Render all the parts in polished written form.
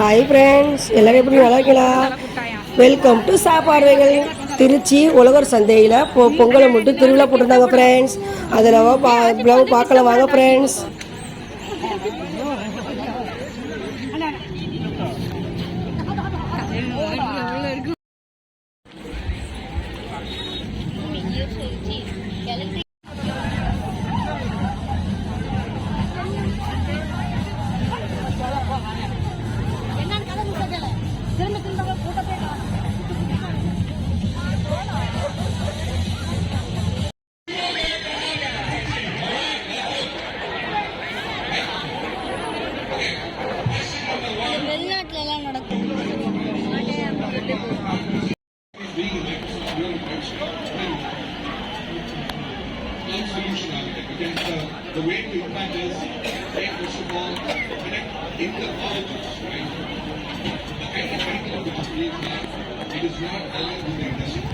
Hi friends, எல்லாரும் எப்படி நல்லா இருக்கீங்களா? வெல்கம் டு சாப்பாடுகள். திருச்சி உழவர் சந்தையில் பொங்கலை மட்டும் திருவிழா போட்டிருந்தாங்க ஃப்ரெண்ட்ஸ். அதை நம்ம பார்க்கலாம் வாங்க ஃப்ரெண்ட்ஸ். வெளிநாட்டுல நடக்கும். The way to impact is, first of all, connect in the colleges, right? The kind of curriculum which is being had, it is not aligned with the industry.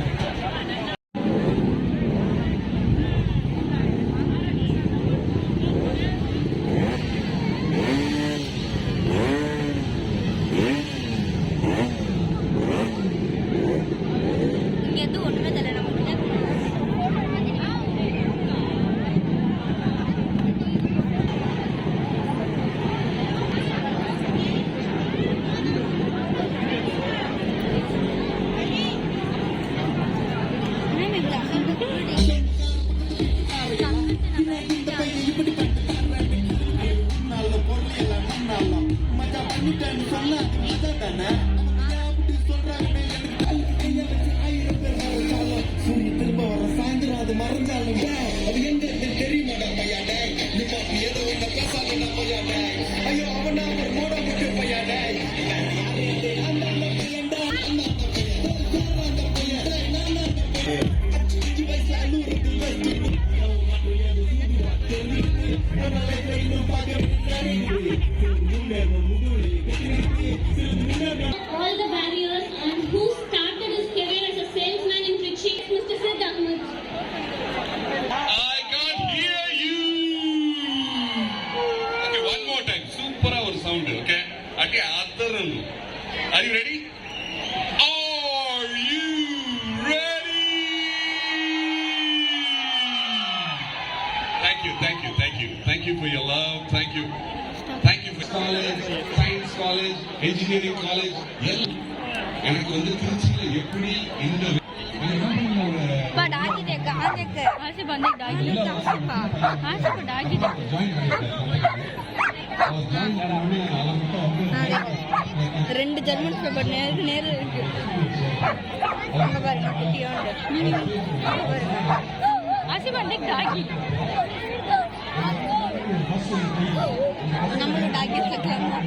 Are you ready? Are you ready? Thank you for your love. Thank you for college, science college, engineering college. எனக்கு வந்து திருச்சியில எப்படி இந்த ரெண்டு German paper Nehru இருக்கு. பாருங்க குட்டியோண்டு நம்மளும் டாகி சேர்க்கலாம்.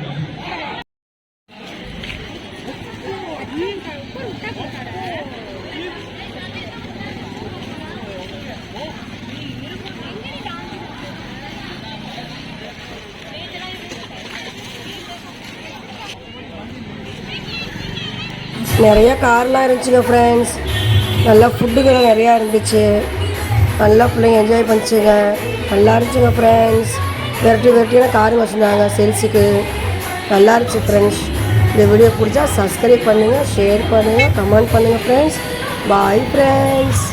நிறைய கார்லாம் இருந்துச்சுங்க ஃப்ரெண்ட்ஸ். நல்லா ஃபுட்டுகள் நிறையா இருந்துச்சு. நல்லா பிள்ளைங்க என்ஜாய் பண்ணிச்சுங்க. நல்லா இருந்துச்சுங்க ஃப்ரெண்ட்ஸ். வெரைட்டியான கார் வச்சுருந்தாங்க சேல்ஸுக்கு. நல்லா இருந்துச்சு ஃப்ரெண்ட்ஸ். இந்த வீடியோ பிடிச்சா சப்ஸ்கிரைப் பண்ணுங்கள், ஷேர் பண்ணுங்கள், கமெண்ட் பண்ணுங்கள் ஃப்ரெண்ட்ஸ். Bye friends.